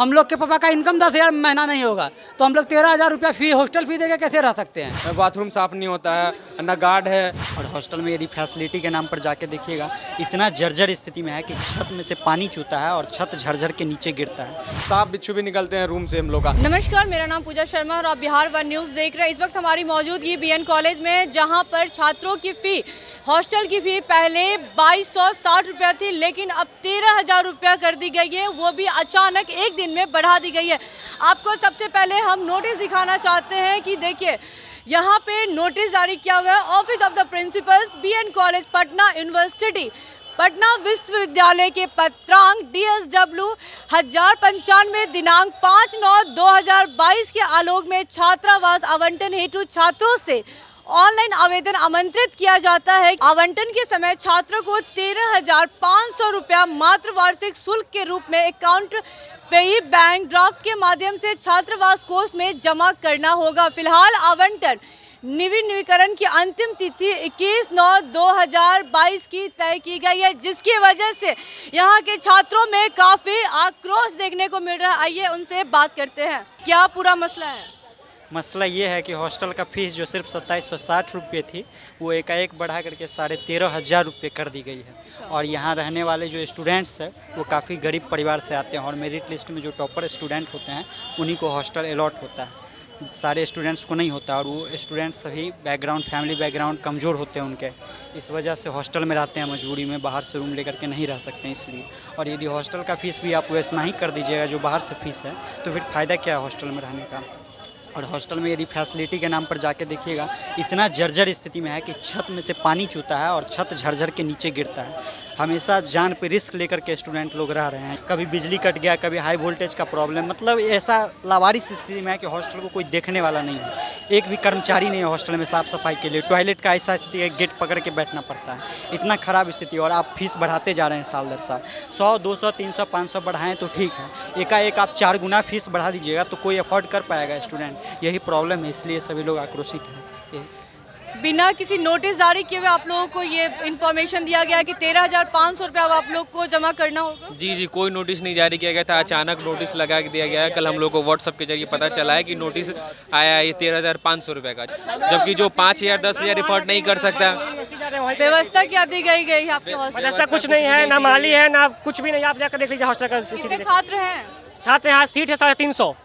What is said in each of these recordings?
हम लोग के पापा का इनकम 10,000 महीना नहीं होगा तो हम लोग 13,000 रुपया फी हॉस्टल फी देके कैसे रह सकते हैं। बाथरूम साफ नहीं होता है, ना गार्ड है। और हॉस्टल में यदि फैसिलिटी के नाम पर जाके देखिएगा इतना जर्जर स्थिति में है कि छत में से पानी चूता है और छत झरझर के नीचे गिरता है। सांप बिच्छू भी निकलते हैं रूम से हम लोग का। नमस्कार, मेरा नाम पूजा शर्मा और आप बिहार वन न्यूज़ देख रहे हैं। इस वक्त हमारी मौजूदगी बीएन कॉलेज में, जहां पर छात्रों की फ़ी, हॉस्टल की फ़ी पहले 2260 रुपया थी, लेकिन अब 13,000 रुपया कर दी गई है। वो भी अचानक एक दिन में बढ़ा दी गई है। आपको सबसे पहले हम नोटिस दिखाना चाहते हैं कि देखिए यहाँ पे नोटिस जारी किया हुआ है, office of the principals, BN college Patna university, Patna विश्वविद्यालय के पत्रांक DSW 1095 दिनांक 5/9/2022 के आलोक में छात्रावास आवंटन हेतु छात्रों से ऑनलाइन आवेदन आमंत्रित किया जाता है। आवंटन के समय छात्रों को 13,500 रुपया मात्र वार्षिक शुल्क के रूप में अकाउंट पेई बैंक ड्राफ्ट के माध्यम से छात्रावास कोष में जमा करना होगा। फिलहाल आवंटन नवीनीकरण की अंतिम तिथि 21/9/2022 की तय की गई है, जिसकी वजह से यहाँ के छात्रों में काफ़ी आक्रोश देखने को मिल रहा है। आइए उनसे बात करते हैं, क्या पूरा मसला है। मसला ये है कि हॉस्टल का फीस जो सिर्फ 2760 रुपये थी वो एकाएक बढ़ा करके 13,500 रुपये कर दी गई है। और यहाँ रहने वाले जो स्टूडेंट्स हैं वो काफ़ी गरीब परिवार से आते हैं और मेरिट लिस्ट में जो टॉपर स्टूडेंट होते हैं उन्हीं को हॉस्टल अलॉट होता है, सारे स्टूडेंट्स को नहीं होता। और वो स्टूडेंट्स सभी बैकग्राउंड, फैमिली बैकग्राउंड कमज़ोर होते हैं उनके, इस वजह से हॉस्टल में रहते हैं मजबूरी में, बाहर से रूम लेकर के नहीं रह सकते हैं इसलिए। और यदि हॉस्टल का फ़ीस भी आप वैसा ही कर दीजिएगा जो बाहर से फ़ीस है तो फिर फ़ायदा क्या है हॉस्टल में रहने का। और हॉस्टल में यदि फैसिलिटी के नाम पर जाके देखिएगा इतना जर्जर स्थिति में है कि छत में से पानी चूता है और छत झरझर के नीचे गिरता है। हमेशा जान पे रिस्क लेकर के स्टूडेंट लोग रह रहे हैं। कभी बिजली कट गया, कभी हाई वोल्टेज का प्रॉब्लम, मतलब ऐसा लावारिस स्थिति में है कि हॉस्टल को कोई देखने वाला नहीं है। एक भी कर्मचारी नहीं है हॉस्टल में साफ़ सफाई के लिए। टॉयलेट का ऐसा स्थिति है, गेट पकड़ के बैठना पड़ता है, इतना ख़राब स्थिति। और आप फीस बढ़ाते जा रहे हैं साल दर साल, 100, 200, 300, 500 बढ़ाएं तो ठीक है, एकाएक आप 4 गुना फीस बढ़ा दीजिएगा तो कोई अफोर्ड कर पाएगा स्टूडेंट। यही प्रॉब्लम है, इसलिए सभी लोग आक्रोशित हैं। बिना किसी नोटिस जारी किए हुए आप लोगों को ये इन्फॉर्मेशन दिया गया कि 13,500 रुपया आप लोग को जमा करना होगा। जी, कोई नोटिस नहीं जारी किया गया था, अचानक नोटिस लगा दिया गया है। कल हम लोग को व्हाट्सएप के जरिए पता चला है कि नोटिस आया है 13,500 रुपये का, जबकि जो 5,000 10,000 रिफंड नहीं कर सकता। व्यवस्था क्या दी गई है आपके हॉस्टल? व्यवस्था कुछ नहीं है, ना माली है ना कुछ भी नहीं। आप जाकर देख लीजिए हॉस्टल का कितने छात्र हैं? छात्र यहाँ सीट है 350,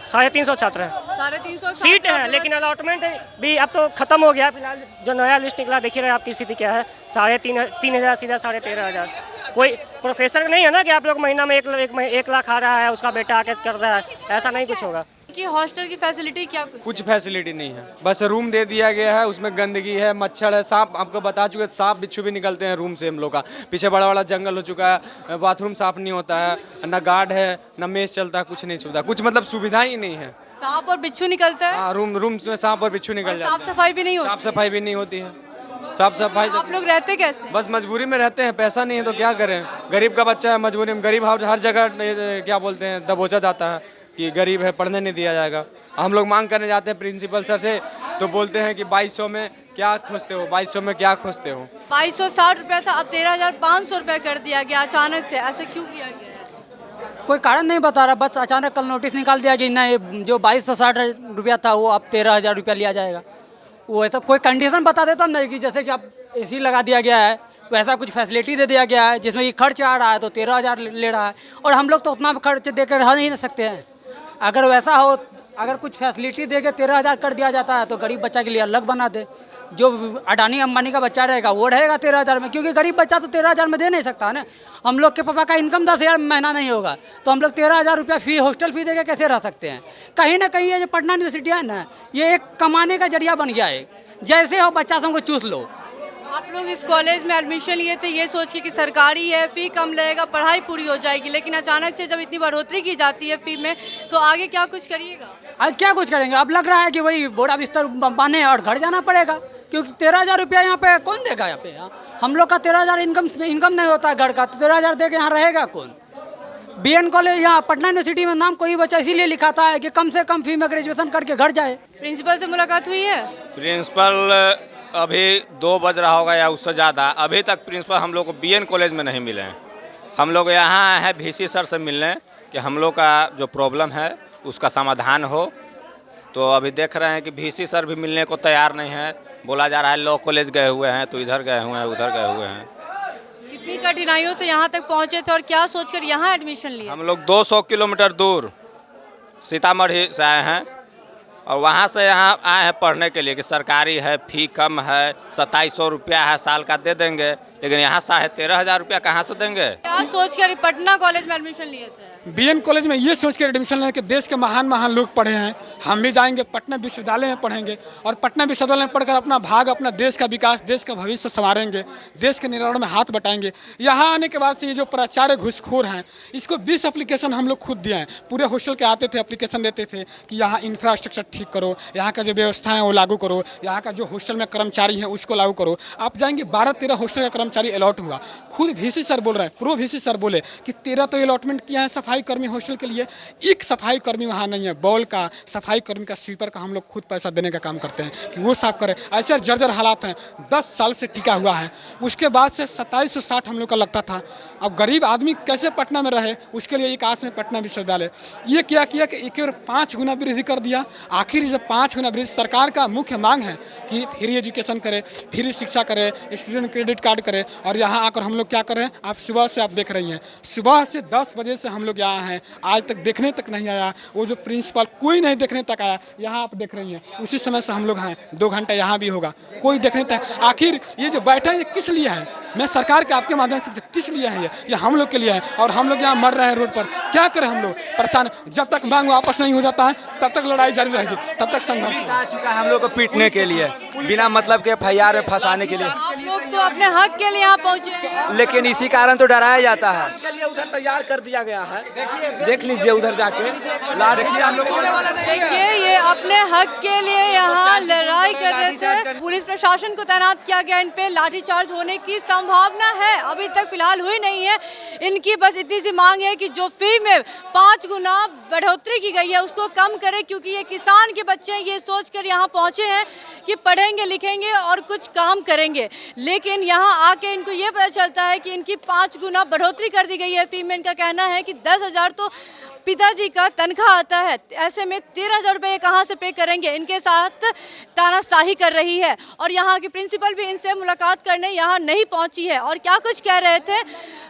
350 छात्र हैं। 350 सीट है, लेकिन अलॉटमेंट भी अब तो खत्म हो गया। फिलहाल जो नया लिस्ट निकला, देखिए रहे आपकी स्थिति क्या है, 3,500 सीधा 13,500। कोई प्रोफेसर नहीं है ना कि आप लोग महीना में 1 लाख आ रहा है, उसका बेटा आके कर रहा है, ऐसा नहीं कुछ होगा। कि हॉस्टल की फैसिलिटी क्या कुछ फैसिलिटी नहीं है, बस रूम दे दिया गया है, उसमें गंदगी है, मच्छर है, सांप, आपको बता चुके सांप बिच्छू भी निकलते हैं रूम से हम लोग का। पीछे बड़ा बड़ा जंगल हो चुका है, बाथरूम साफ नहीं होता है, ना गार्ड है, ना मेस चलता है, कुछ नहीं सुविधा, कुछ मतलब सुविधा ही नहीं है। सांप और बिच्छू निकलता है? हाँ, रूम में सांप और बिच्छू निकल जाते हैं। साफ सफाई भी नहीं होती? साफ सफाई भी नहीं होती है। साफ सफाई आप लोग रहते कैसे? बस मजबूरी में रहते हैं, पैसा नहीं है तो क्या करें। गरीब का बच्चा है, मजबूरी में। गरीब हर जगह क्या बोलते हैं दबोचा जाता है कि गरीब है, पढ़ने नहीं दिया जाएगा। हम लोग मांग करने जाते हैं प्रिंसिपल सर से तो बोलते हैं कि 2200 में क्या खोजते हो, 2200 में क्या खोजते हो। 2260 रुपया था, अब 13,500 रुपया कर दिया गया अचानक से। ऐसे क्यों किया गया? कोई कारण नहीं बता रहा, बस अचानक कल नोटिस निकाल दिया कि नहीं, जो 2260 रुपया था वो अब 13,000 रुपया लिया जाएगा। वो ऐसा कोई कंडीशन बता देता हम नहीं कि जैसे कि अब AC लगा दिया गया है, वैसा कुछ फैसिलिटी दे दिया गया है जिसमें ये खर्च आ रहा है तो 13,000 ले रहा है। और हम लोग तो उतना खर्च देकर रह नहीं सकते हैं। अगर वैसा हो, अगर कुछ फैसिलिटी दे के 13,000 कर दिया जाता है तो गरीब बच्चा के लिए अलग बना दे। जो अडानी अंबानी का बच्चा रहेगा वो रहेगा 13,000 में, क्योंकि गरीब बच्चा तो 13,000 में दे नहीं सकता ना। हम लोग के पापा का इनकम 10,000 महीना नहीं होगा तो हम लोग 13,000 रुपया फी हॉस्टल फी देके कैसे रह सकते हैं। कहीं ना कहीं ये जो पटना यूनिवर्सिटी है ना, ये एक कमाने का जरिया बन गया है। जैसे हो बच्चा सबको चूस लो। आप लोग इस कॉलेज में एडमिशन लिए थे ये सोच के कि सरकारी है, फ़ी कम लगेगा, पढ़ाई पूरी हो जाएगी, लेकिन अचानक से जब इतनी बढ़ोतरी की जाती है फ़ी में तो आगे क्या कुछ करिएगा? आज क्या कुछ करेंगे, अब लग रहा है कि वही बोरा बिस्तर बांधे और घर जाना पड़ेगा, क्योंकि 13,000 रुपया यहाँ पे कौन देगा। यहाँ पे हम लोग का 13,000 इनकम नहीं होता घर का, तो 13,000 दे के यहाँ रहेगा कौन। बीएन कॉलेज यहाँ पटना यूनिवर्सिटी में नाम कोई बच्चा इसीलिए लिखाता है कि कम से कम फी में ग्रेजुएशन करके घर जाए। प्रिंसिपल से मुलाकात हुई है? प्रिंसिपल अभी 2 बज रहा होगा या उससे ज़्यादा, अभी तक प्रिंसिपल हम लोग को बीएन कॉलेज में नहीं मिले हैं। हम लोग यहाँ आए हैं VC सर से मिलने, कि हम लोग का जो प्रॉब्लम है उसका समाधान हो। तो अभी देख रहे हैं कि वीसी सर भी मिलने को तैयार नहीं है। बोला जा रहा है लॉ कॉलेज गए हुए हैं, तो इधर गए हुए हैं, उधर गए हुए हैं। कितनी कठिनाइयों से यहाँ तक पहुँचे थे और क्या सोचकर यहाँ एडमिशन लिया? हम लोग 200 किलोमीटर दूर सीतामढ़ी से आए हैं और वहाँ से यहाँ आए हैं पढ़ने के लिए कि सरकारी है, फ़ी कम है, 2700 रुपया है साल का दे देंगे, लेकिन यहाँ 13,500 रुपया कहाँ से देंगे। क्या सोचकर पटना कॉलेज में एडमिशन लिए थे? बीएन कॉलेज में ये सोच के एडमिशन लें कि देश के महान महान लोग पढ़े हैं, हम भी जाएंगे पटना विश्वविद्यालय में पढ़ेंगे और पटना विश्वविद्यालय में पढ़कर अपना भाग, अपना देश का विकास, देश का भविष्य संवारेंगे, देश के निर्माण में हाथ बटाएंगे। यहाँ आने के बाद से ये जो प्राचार्य घुसखोर हैं, इसको 20 एप्लीकेशन हम लोग खुद दिए हैं। पूरे हॉस्टल के आते थे, एप्लीकेशन देते थे कि यहाँ इंफ्रास्ट्रक्चर ठीक करो, यहाँ का जो व्यवस्था है वो लागू करो, यहाँ का जो हॉस्टल में कर्मचारी हैं उसको लागू करो। आप जाएंगे 12-13 हॉस्टल का कर्मचारी अलॉट हुआ। खुद वीसी सर बोल रहे हैं, प्रो वीसी सर बोले कि 13 तो अलॉटमेंट किया है सफाई कर्मी हॉस्टल के लिए, एक सफाई कर्मी वहाँ नहीं है। बॉल का, सफाई कर्मी का, स्वीपर का हम लोग खुद पैसा देने का काम करते हैं कि वो साफ करें। ऐसे जर्जर हालात हैं, 10 साल से टिका हुआ है। उसके बाद से 2760 हम लोग का लगता था। अब गरीब आदमी कैसे पटना में रहे, उसके लिए एक आस में पटना विश्वविद्यालय। ये क्या किया कि एक बार 5 गुना वृद्धि कर दिया। आखिर जब 5 गुना वृद्धि, सरकार का मुख्य मांग है कि फ्री एजुकेशन करे, फ्री शिक्षा करे, स्टूडेंट क्रेडिट कार्ड करे, और यहाँ आकर हम लोग क्या कर रहे हैं? आप सुबह से आप देख रही हैं, सुबह से 10 बजे से हम लोग यहाँ हैं, आज तक देखने तक नहीं आया। वो जो प्रिंसिपल कोई नहीं देखने तक आया। यहाँ आप देख रही हैं, उसी समय से हम लोग हैं, 2 घंटा यहाँ भी होगा, कोई देखने तक। आखिर ये जो बैठे हैं ये किस लिए है? मैं सरकार के आपके माध्यम से किस लिए है? ये हम लोग के लिए है और हम लोग यहाँ मर रहे हैं रोड पर। क्या करें हम लोग? परेशान। जब तक मांग वापस नहीं हो जाता है तब तक लड़ाई जारी रहेगी, तब तक संघर्ष आ चुका है हम लोग को पीटने के लिए, बिना मतलब के FIR में फंसाने के लिए। आप लोग तो अपने हक के लिए यहाँ पहुँचे हैं। लेकिन इसी कारण तो डराया जाता है। इसके लिए उधर तैयार कर दिया गया है, देख लीजिए उधर जाके लाठी हम लोग। देखिए ये अपने हक के लिए यहाँ लड़ाई कर रहे थे। पुलिस प्रशासन को तैनात किया गया, इन पे लाठीचार्ज होने की संभावना है, अभी तक फिलहाल हुई नहीं है। इनकी बस इतनी सी मांग है कि जो फी में 5 गुना बढ़ोतरी की गई है उसको कम करें, क्योंकि ये किसान के बच्चे हैं, ये सोचकर यहाँ पहुँचे हैं कि पढ़ेंगे लिखेंगे और कुछ काम करेंगे। लेकिन यहाँ आके इनको ये पता चलता है कि इनकी 5 गुना बढ़ोतरी कर दी गई है फी में। इनका कहना है कि 10,000 तो पिताजी का तनख्वाह आता है, ऐसे में 13,000 रुपये कहाँ से पे करेंगे? इनके साथ तानाशाही कर रही है और यहाँ की प्रिंसिपल भी इनसे मुलाकात करने यहाँ नहीं पहुँची है। और क्या कुछ कह रहे थे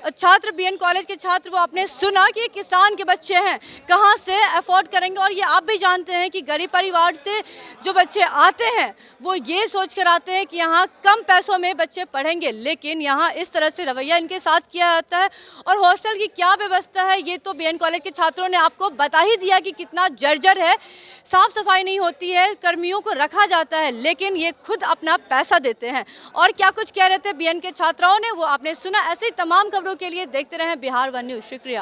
छात्र, बीएन कॉलेज के छात्र, वो आपने सुना कि किसान के बच्चे हैं, कहाँ से अफोर्ड करेंगे। और ये आप भी जानते हैं कि गरीब परिवार से जो बच्चे आते हैं वो ये सोच कर आते हैं कि यहाँ कम पैसों में बच्चे पढ़ेंगे, लेकिन यहाँ इस तरह से रवैया इनके साथ किया जाता है। और हॉस्टल की क्या व्यवस्था है ये तो बीएन कॉलेज के छात्रों ने आपको बता ही दिया कि कितना जर्जर है। साफ सफाई नहीं होती है, कर्मियों को रखा जाता है, लेकिन ये खुद अपना पैसा देते हैं। और क्या कुछ कह रहे थे बीएन के छात्राओं ने वो आपने सुना। ऐसे ही तमाम खबरों के लिए देखते रहें बिहार वन न्यूज़। शुक्रिया।